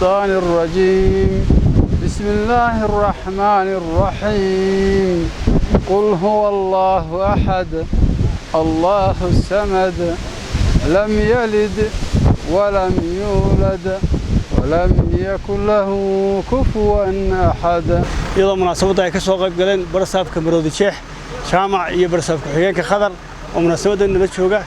الشيطان الرجيم بسم الله الرحمن الرحيم قل هو الله أحد الله الصمد لم يلد ولم يولد ولم يكن له كفوا أحد. iyadoo munaasabada ay ka soo qayb galeen barsaabka Maroodi Sheekh Jaamac iyo barsaabka xigeenka Khadar oo munaasabada nala jooga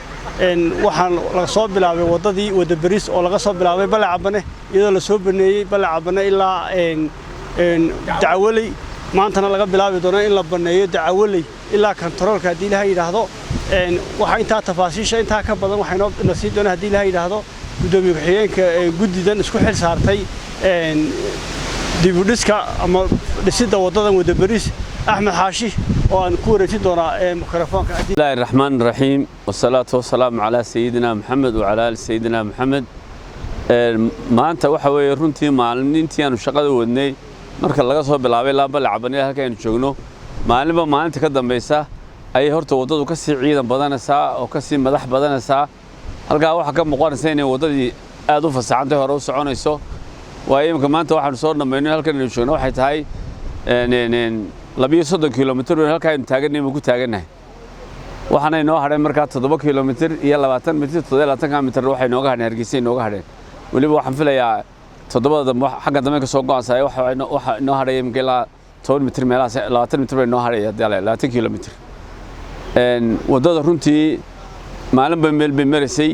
waxaan laga soo bilaabay wadadii wada Bariis oo laga soo bilaabay Balacabane iyadoo la soo baneeyay Balacabane ilaa Dacwaley maantana laga bilaabi doono in la baneeyo Dacwaley ilaa kantaroolka hadii la yiraahdo waxa inta tafaasiisha inta ka badan waxay noo nasiib doona hadii la yiraahdo gudoomiye xigeenka gudidan isku xil saartay dib u dhiska ama dhisida wadadan wada Bariis Axmed Xaashi oo aan ku wareejin doonaa mikrofoonka. Bismillahir Rahmanir Rahiim wassalatu wassalamu ala sayyidina Muhammad wa ala ali sayyidina Muhammad. Maanta waxa weeye runtii maalintii aanu shaqada wadnay marka laga soo bilaabay ilaa Balacabane halka aynu joogno maalinta ka dambaysa ay horta wadadu ka sii ciidan badanaysaa oo ka sii madax badanaysaa halka waxa ka muuqanaysa in wadadii aad u fasaxantay hore u soconayso imka maanta waxaanu soo dhameynay halkan aynu joogno waxay tahay 230 kilomitir halka aynu taaganay ku taaganahay waxaana inoo hadhay markaa 7 kilomitir iyo 20 mitir 27 mitir waxay nooga hadheen Hargeysa inooga hadheen waliba waxaan filayaa 7 xagga dambe ka soo go'ansay waxa inoo hadhay imka 10 mitir meelaha 20 mitir bay inoo hadhay 20 kilomitir wadada runtii maalinba meel bay marisay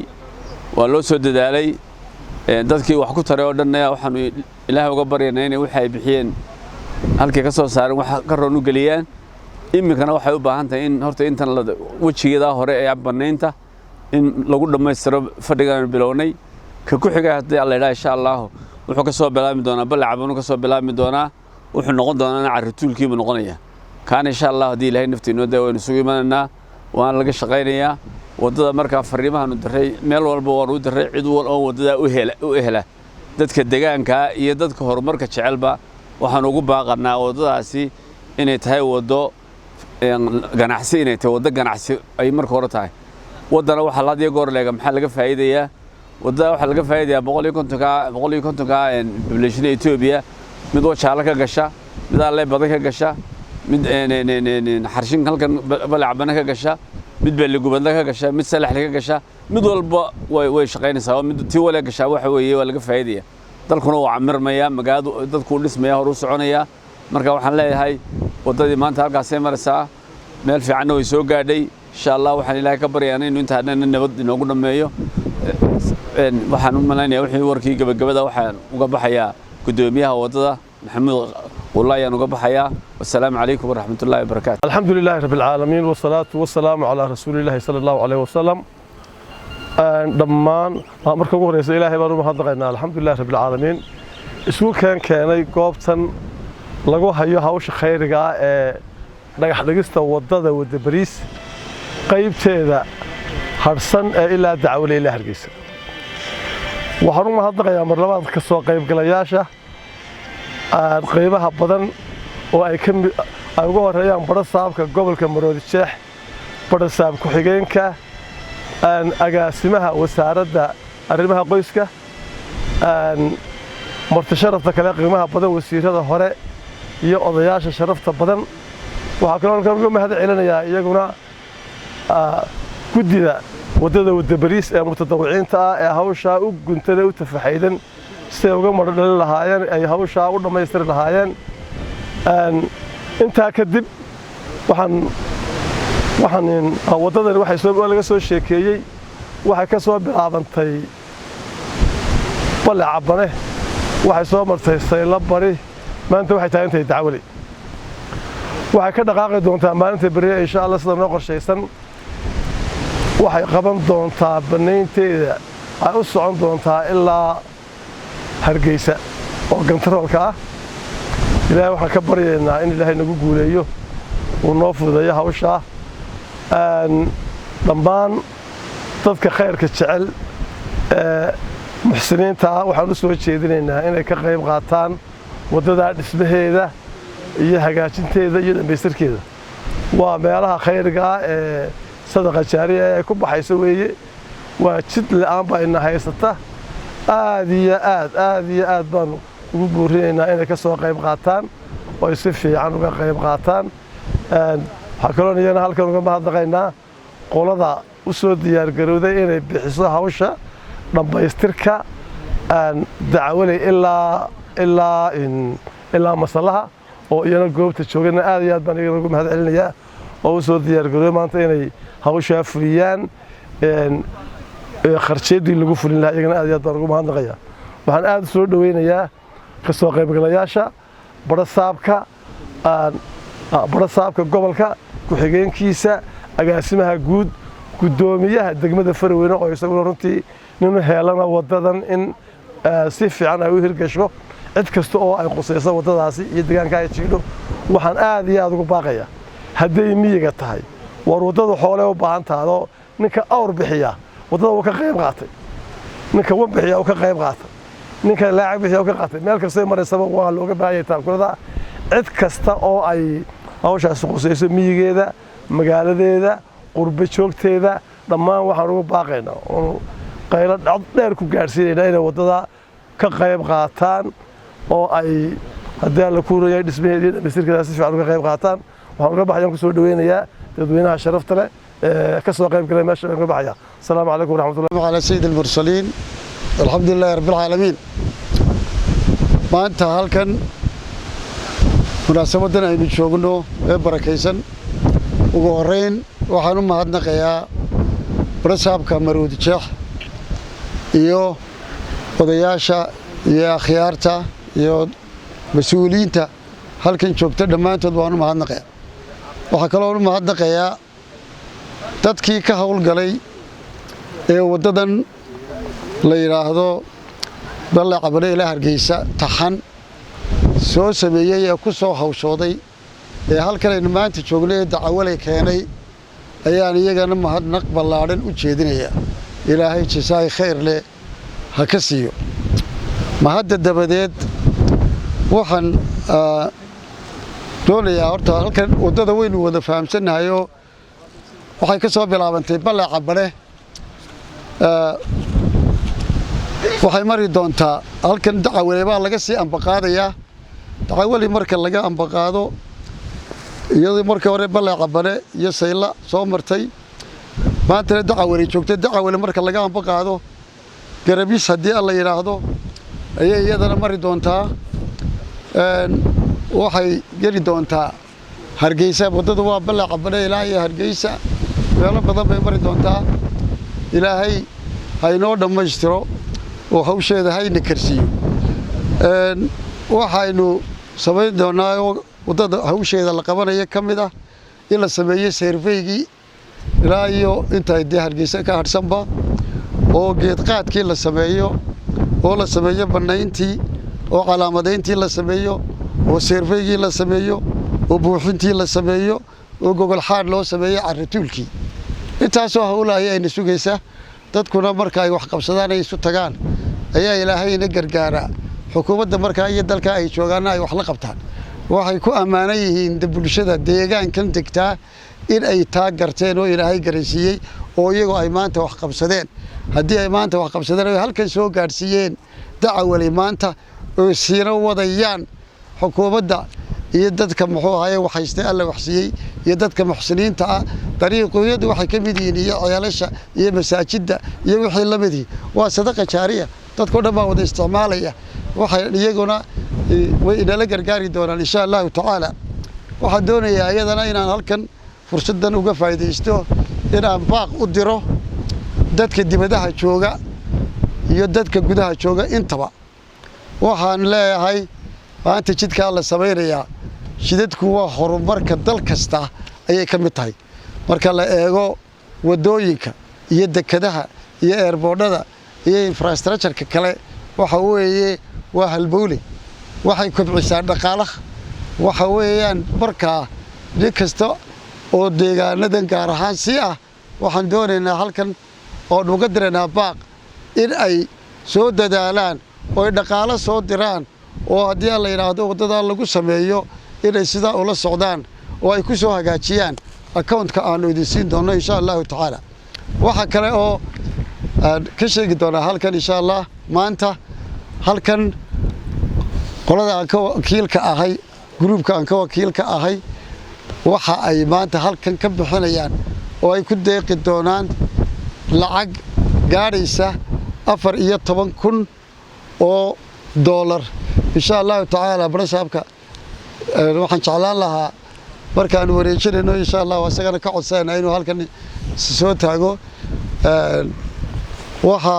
waa loo soo dadaalay dadkii wax ku taray oo dhan waxaan Ilaahay uga baryaynaa inay waxa ay bixiyeen halkii ka soo saaran wax ka roon u galiyaan imikana waxay u baahan tahay in horta intan la wajigeeda hore ee banaynta in lagu dhameystiro fadhigan bilownay ka ku xiga hadii Allah ilaahay insha Allah wuxuu ka soo bilaabmi doonaa Balacabane ka soo bilaabmi doonaa wuxuu noqon doonaa carruurtiilkii buu noqonayaa kaan insha Allah hadii Ilaahay naftiina waynu sugu imaanaa waan laga shaqaynayaa wadada marka fariimahan u diray meel walba waan u diray cid wal oo wadada u hela dadka deegaanka iyo dadka horumarka jecelba waxaan ugu baaqanaa wadadaasi inay tahay wado ganacsi inay tahay wado ganacsi ay marka hore tahay wadana waxa la diyaar goor leega maxaa laga faa'iideeyaa wadada waxa laga faa'iideeyaa 150 ka population Ethiopia mid oo jaala ka gasha mid alle badan ka gasha mid xarshin halkan Balacabane ka gasha mid baa gubadla ka gasha mid salax ka gasha mid walba way shaqaynaysaa mid tii wala gasha waxa weeye waa laga faa'iideeyaa dalkuna waa camirmaya magaadu dadku dhismaya hor u soconaya marka waxaan leeyahay wadadii maanta halkaas ay maraysaa meel fiican oo soo gaadhay insha Allah waxaan Ilaahay ka baryaanay inuu inta hadana nabad inoogu dhameeyo waxaan u maleynayaa wixii warkii gabagabada waxaan uga baxayaa gudoomiyaha wadada Maxamed والله أنا قبحيا والسلام عليكم ورحمة الله وبركاته. الحمد لله رب العالمين والصلاة والسلام على رسول الله صلى الله عليه وسلم. دمان مركب رئيس إلهي بارو محضرنا الحمد لله رب العالمين. اسمه كان قابتن لقوا هيو هوش خير جاء نجح نجست وضده ودبريس قيب تذا حرصن إلى دعوة إلى هرجيس. وحرم محضرنا مرلبات كسوق قيب قلياشة. قيبها بدن وأي كم أقوى ريان برصاب كقبل كمرود الشيخ برصاب كحجين ك أن أجاسمها وسعرد أرمها قيسك أن مرتشرف كلا قيمها بدن وسير هذا هراء يقضياش شرفت بدن وحكران كم هذا علنا يجونا كديدا وددا ودبريس متطوعين تا هوشا وجنتنا وتفحيدا سيوجا مرة لهاين أي هوشا ولا ما يصير لهاين أنت كذب وحن وضد الواحد يسوي ولا يسوي شيء كي واحد كسوة بالعبنتي Balacabane waxay soo martay Saylabari maanta waxay tahay intay dacwali waxay ka dhaqaaqi doontaa maalinta bari insha Allah sida noo qorshaysan waxay qaban doontaa banaynteeda ay u socon doontaa ilaa Hargeysa oo gantaroolka ah ilaahay waxaan ka baryaynaa in ilaahay nagu guuleeyo oo noo fududeeyo hawsha dhammaan dadka khayrka jecel muxsiniinta waxaan u soo jeedinaynaa inay ka qayb qaataan wadada dhismaheeda iyo hagaajinteeda iyo dhameystirkeeda waa meelaha khayrga ee sadaqa jaariya ay ku baxayso weeye waa jid la'aan baa ina haysata aad iyo aad baan ugu boorinaynaa inay ka soo qayb qaataan oo ay si fiican uga qayb qaataan waxaa kaloo iyana halkan uga mahadnaqaynaa qolada u soo diyaargarowday inay bixiso hawsha dhammaystirka dacwaley ilaa masallaha oo iyana goobta joogana aad iyo aad baan iyagana ugu mahad celinayaa oo u soo diyaargarowday maanta inay hawshaa fuliyaan kharjeedii lagu fulin lahaa iyagana aad iyo aad baan ugu mahadnaqayaa waxaan aad u soo dhaweynayaa ka soo qaybgalayaasha barasaabka gobolka ku-xigeenkiisa agaasimaha guud guddoomiyaha degmada Faraweyne oo isaguna runtii nin heelana wadadan in si fiican ay u hirgasho cid kasta oo ay qusayso wadadaasi iyo deegaanka ay jiidho waxaan aad iyo aad ugu baaqayaa hadday miyiga tahay war wadadu xoolo u baahan tahay ninka awr bixiya wadada uu ka qayb qaatay ninka wan bixiya uu ka qayb qaatay ninka laacib bixiya uu ka qaatay meel kasta mareysaba waa looga baahan taakulada cid kasta oo ay hawshaas qusayso miyigeeda magaaladeeda qurba joogteeda dhammaan waxaan ugu baaqaynaa oo qaylo dheer ku gaarsiinayna inay wadada ka qayb qaataan oo ay haddii la kuurayay dhismaheedii dhammaystirkeeda si fiican uga qayb qaataan waxaan uga baxayaan ku soo dhaweynayaa dadweynaha sharafta leh ka soo qayb galay meesha uga baxaya assalaamu calaykum waraxmatullahi ala sayyid al-mursaliin alxamdulillahi rabbil caalamiin maanta halkan munaasabadan aynu joogno ee barakaysan ugu horeyn waxaan u mahadnaqayaa barasaabka Maroodi Jeex iyo odayaasha iyo akhyaarta iyo mas'uuliyiinta halkan joogta dhammaantood waan u mahadnaqayaa waxa kale oo u mahadnaqayaa dadkii ka hawlgalay ee wadadan la yiraahdo Balla Cabale ilaa Hargeysa taxan soo sameeyay ee ku soo hawshooday ee halkan aynu maanta joognay dacwalay keenay ayaan iyagana mahadnaq ballaaran u jeedinayaa ilaahay jisaay khayr leh ha ka siiyo mahadda dabadeed waxaan doonayaa horta halkan wadada weynu wada fahamsanahay oo waxay ka soo bilaabantay Balla Cabale waxay mari doontaa halkan dacwaley baa laga sii ambaqaadayaa dacwaley marka laga ambaqaado iyadoo markii hore Balla Cabale iyo Sayla soo martay maanta dacwaley joogtay dacwaley marka laga ambaqaado garabis haddii alla yiraahdo ayay iyadana mari doontaa waxay geli doontaa Hargeysa wadada waa Balla Cabale ilaa iyo Hargeysa meelo badan bay mari doontaa ilaahay haynoo dhammaystiro oo hawsheeda hayna karsiyo waxaynu sameyn doonaa wadada hawsheeda la qabanayo kamid ah in la sameeyo survey-gii ilaa iyo inta ay Hargeysa ka harsanba oo geed qaadkii la sameeyo oo la sameeyo banayntii oo calaamadeyntii la sameeyo oo survey-gii la sameeyo oo buuxintii la sameeyo oo gogol xaad loo sameeyo carrituulkii intaas oo hawlaha ay sugaysaa dadkuna marka ay wax qabsadaan ay isu tagaan ayaa ilaahayna gargaara xukuumadda marka iyo dalka ay joogaan ay wax la qabtaan waxay ku amaanan yihiin bulshada deegaankan degtaa in ay taageerteen oo ilaahay garansiiyay oo iyagoo ay maanta wax qabsadeen haddii ay maanta wax qabsadeen ay halkan soo gaarsiiyeen dacwaley maanta oo siina wadayaan xukuumadda iyo dadka muxuu ahaayay waxaystay alla waxsiiyay iyo dadka muxsiniinta ah dariiqooyadu waxay ka mid yihiin iyo ciyaalasha iyo masaajidda iyo wixii la mid waa sadaqa jaariya dadku dhammaan wada isticmaalaya waxay iyaguna way inala gargaari doonaan insha Allah ta'ala waxaan doonayaa iyadana inaan halkan fursadan uga faa'iideysto inaan baaq u diro dadka dibadaha jooga iyo dadka gudaha jooga intaba waxaan leeyahay maanta jidka la sameeyaa shidadku waa horumarka dal kasta ayay ka mid tahay marka la eego wadooyinka iyo dekadaha iyo airportada iyo infrastructure-ka kale waxa weeye waa halbowle waxay kobcisaa dhaqaalaha waxa weeyaan marka nin kasta oo deegaanadan gaar ahaan si ah waxaan doonaynaa halkan oo uga diranaa baaq in ay soo dadaalaan oo dhaqaale soo diraan oo haddii la yiraahdo wadada lagu sameeyo inay sidaa ula socdaan oo ay ku soo hagaajiyaan account-ka aan idin siin doono insha Allah ta'ala waxa kale oo ka sheegi doonaa halkan insha Allah maanta halkan qolada aan ka wakiilka ahay gruubka aan ka wakiilka ahay waxa ay maanta halkan ka bixinayaan oo ay ku deeqi doonaan lacag gaaraysa 14,000 oo dollar insha Allah taala barasabka waxaan jeclaan lahaa markaan wareejinayno insha Allah wasagana ka codsanayno inuu halkan soo taago waxa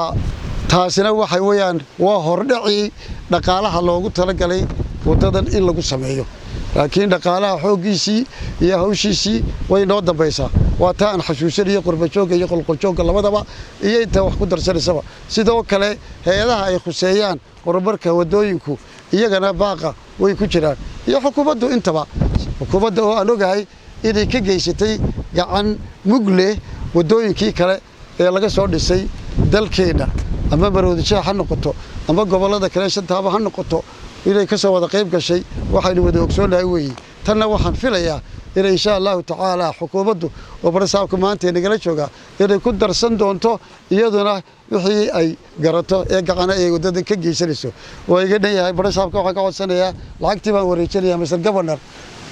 taasina waxay weeyaan waa hordhaci dhaqaalaha loogu talagalay wadadan in lagu sameeyo laakiin dhaqaalaha xoogiisii iyo hawshiisii way noo dambaysaa waa taan xasuusinayo qurbajooga iyo qolqoljoogga labadaba iyo inta wax ku darsanaysaba sidoo kale hay'adaha ay khuseeyaan horumarka wadooyinku iyagana baaqa way ku jiraan iyo xukuumaddu intaba xukuumadda oo aan ogahay inay ka geysatay gacan mugle wadooyinkii kale ee laga soo dhisay dalkeena ama maroodijaha ha noqoto ama gobolada kale shantaaba ha noqoto inay ka soo wada qayb gashay waxaynu wada ogsoonahay weeye tanna waxaan filayaa in insha Allah taala xukuumaddu oo barasaabka maanta nagala jooga inay ku darsan doonto iyaduna wixii ay garato ee gacana ay wadada ka geysanayso waa iga dhayahay barasaabka waxaan ka codsanayaa lacagtii baan wareejinayaa Mr. Governor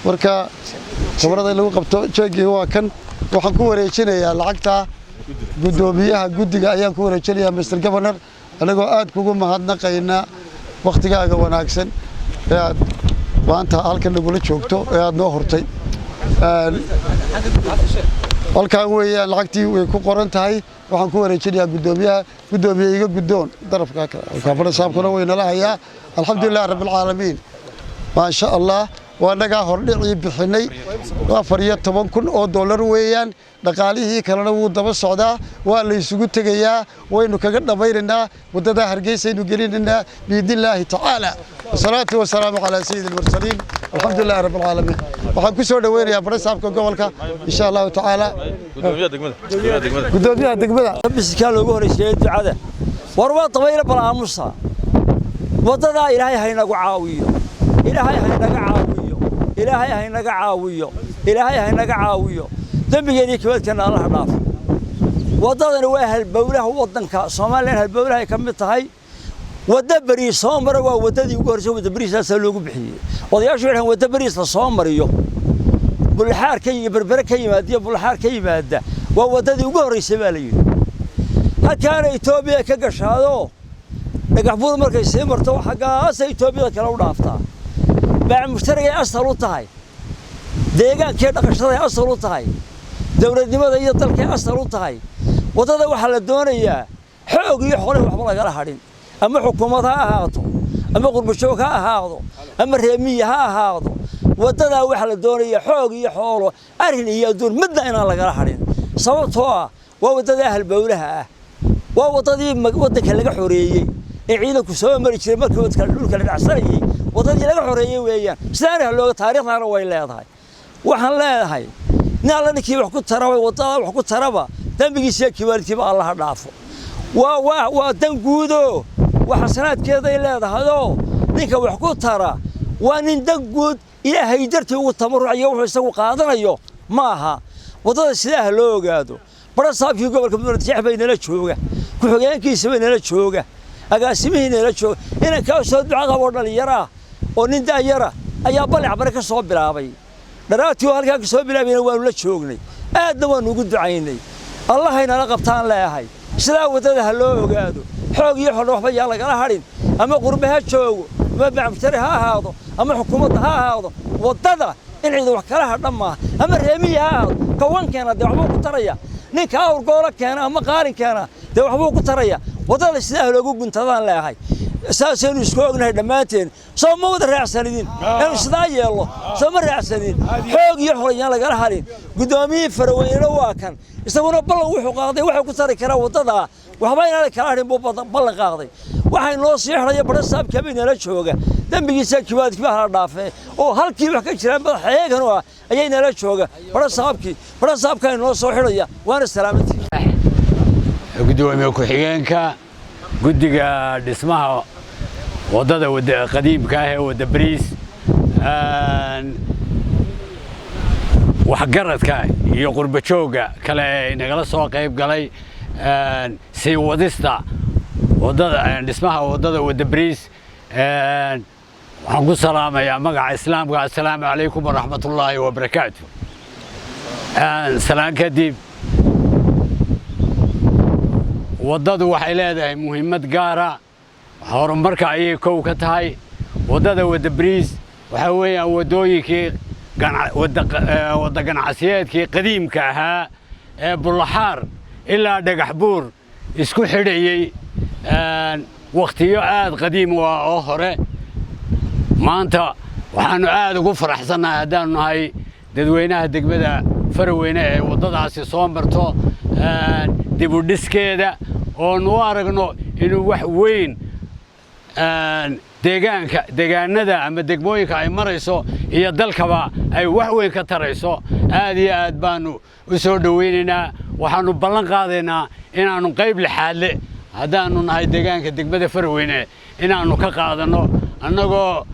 marka sabarada lagu qabto jeegii waa kan waxaan ku wareejinayaa lacagta gudoomiyaha guddiga ayaan ku wareejinayaa Mr. Governor anagoo aad kugu mahadnaqayna waqtigaaga wanaagsan ee aad maanta halkan nagula joogto ee aad noo hortay halkan weeyaan lacagtii way ku qoran tahay waxaan ku wareejinayaa gudoomiyaha gudoon darafka ka barasaabkuna way nala hayaa alxamdulillaah rabbil caalamiin ma sha Allah waanaga hordhicii bixinay 14,000 oo dollar weeyaan dhaqaalihii kalena wuu daba socdaa waa la isugu tagayaa waynu kaga dhamaynaynaa wadada Hargeysa aynu gelinaynaa biidillaahi taala wasalaatu wasalaamu ala sayyidil mursaliin alxamdulillaah rabbil caalamiin waxaan ku soo dhaweynayaa barasaabka gobolka insha Allah taala gudoomiyaha degmada biska loogu horeeyay ducada war waa tabayla balaamusa wadada Ilaahay haynagu caawiyo Ilaahay haynaga caawiyo Ilaahay haynaga caawiyo Ilaahay haynaga caawiyo dambigeedii kibadkana Allah dhaaf wadadana waa halbowlaha wadanka Soomaaliland halbowlaha ay kamid tahay wada bariis soo mara waa wadadii ugu horeysay wada bariisaas loogu bixiyay odayaashu waxaan wada bariis la soo mariyo bulxaarka iyo berbere ka yimaadiyo bulxaar ka yimaada waa wadadii ugu horeysay baa la yiri halkaan Itoobiya ka gashaado dhagax buur markay sii marto xagaas Itoobiya kala u dhaaftaa baa mushtarigay asal u tahay deegaankii dhaqashada asal u tahay dawladnimada iyo dalka asal u tahay wadada waxa la doonayaa xoog iyo xoolo waxba laga harin ama xukuumad ha ahaato ama qurbashoog ha ahaado ama reemiye ha ahaado wadada waxa la doonayaa xoog iyo xoolo arin iyo aduun midna inaan laga harin sababtoo ah waa wadada halbowlaha ah waa wadadii wadanka laga xoreeyay ee ciidanku soo mari jiray markii wadka dhulka la dhacsanayay wadadii laga xoreeyay weeyaan sidaan looga taariikhdaana way leedahay waxaan leedahay naalaninkii wax ku taraba wadada wax ku taraba dambigiisa kibaartiba Allah dhaafo waa dan guudo waxa sanaadkeeda ay leedahay ninka wax ku tara waa nin dan guud Ilaahay dartii ugu tabarucayo wuxuu isagu qaadanayo maaha wadada sidaa loo ogaado barasaabkii gobolka Muqdisho baynala jooga ku xogeenkiisa baynala jooga agaasimihiina la jooga in ka soo duca qabo dhalinyara oo nin daayara ayaa balac bare ka soo bilaabay daraati oo halka ka soo bilaabayna waanu la joognay aadna waanu ugu ducaynay Allah hayna la qabtaan leeyahay sida wadada loo ogaado xoog iyo xol waxba yaa laga harin ama qurbaha joogo ama bacmtari ha ahaado ama xukuumadda ha ahaado wadada in cid wax kala hadhama ama reemiye ha ahaado kawankeena de waxba ku taraya ninka awrgoola keena ama qaarin keena de waxba ku taraya wadada sida loogu guntadaan leeyahay أساساً يسكوغنا دمانتين سو ما ودا راعسانين إنه سدا يالله سو ما راعسانين حوق يحول يالا قال حالين قدامي فروين واكن يسوون بلغ وحو قاضي وحو كسر كرا وضدا وحباين على كراهن بلغ قاضي waxay noo siixraya barasaab kabina la jooga dambigiisa kibaad kibaha dhaafay oo halkii wax ka jiraan madaxeegan oo ayayna la jooga barasaabka noo soo xiraya waana salaamantii gudoomiye ku xigeenka guddiga dhismaha wadada qadiimka ah ee wada bariis wax garadka iyo qurbajooga kale nagala soo qayb galay sii wadista wadada dhismaha wadada wada bariis waxaan ku salaamayaa magaca islaamka assalaamu calaykum waraxmatullaahi wabarakaatu salaan kadib wadadu waxay leedahay muhiimad gaara horumarka ayay kow ka tahay wadada wada bariis waxa weeyaan wadooyinkii wada ganacsiyeedkii qadiimka ahaa ee Bullaxaar ilaa dhagax buur isku xidhayay waqtiyo aad qadiim oo hore maanta waxaanu aad ugu faraxsanahay haddaan nahay dadweynaha degmada Faraweyne ee wadadaasi soo marto dib u dhiskeeda oo nu aragno inuu wax weyn deegaanada ama degmooyinka ay marayso iyo dalkaba ay wax weyn ka tarayso aad iyo aad baanu u soo dhaweynaynaa waxaanu ballan qaadaynaa inaanu qayb lixaad leh haddaanu nahay deegaanka degmada Faraweyne inaanu ka qaadano annagoo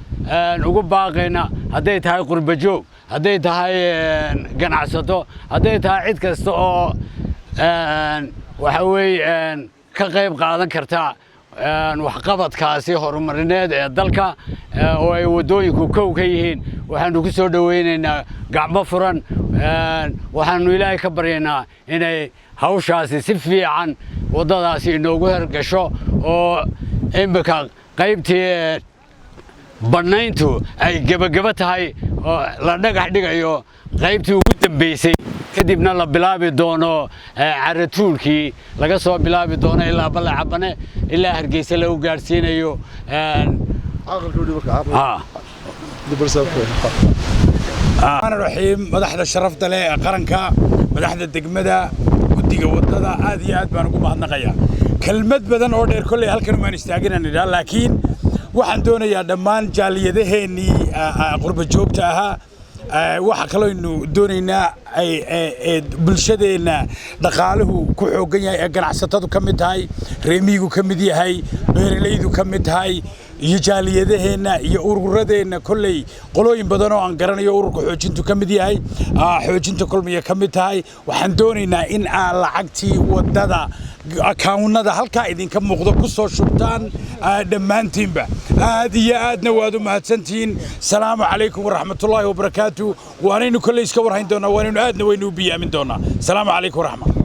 ugu baaqayna hadday tahay qurba joog hadday tahay ganacsato hadday tahay cid kasta oo waxa weeye ka qayb qaadan karta waxqabadkaasi horumarineed ee dalka oo ay wadooyinku kow ka yihiin waxaanu ku soo dhaweynaynaa gacmo furan waxaanu ilaahay ka baryaynaa inay hawshaasi si fiican wadadaasi inoogu hergasho oo imika qaybtii bannayntu ay gabagaba tahay oo la dhagax dhigayo qaybtii ugu dambeysay kadibna la bilaabi doono caratuulkii laga soo bilaabi doono ilaa Ballacabane ilaa Hargeysa lagu gaarsiinayo raxiim madaxda sharafta leh ee qaranka madaxda degmada guddiga wadada aad iyo aad baan ugu mahadnaqayaa kelmad badan oo dheer kulay halkan waan istaaginaa laakiin waxaan doonayaa dhammaan jaaliyadaheennii qurba joogta ahaa waxa kale oo doonaynaa ay bulshadeena dhaqaaluhu ku xoogan yahay ee ganacsatadu ka mid tahay reemigu ka mid yahay beeralaydu ka mid tahay iyo jaaliyadaheena iyo ururadeenna kulley qolooyin badan oo aan garanayo ururka xoojintu ka mid yahay xoojinta kulmiye ka mid tahay waxaan doonaynaa in aan lacagtii wadada akawnada halka idinka muuqdo ku soo shubtaan dhammaantiinba aad iyo aadna waad u mahadsantihiin salaamu calaykum waraxmatullaahi wabarakaatu waanaynu kulley iska warhayn doonaa waanaynu aadna waynu u biyaamin doonaa salaamu calaykum waraxmat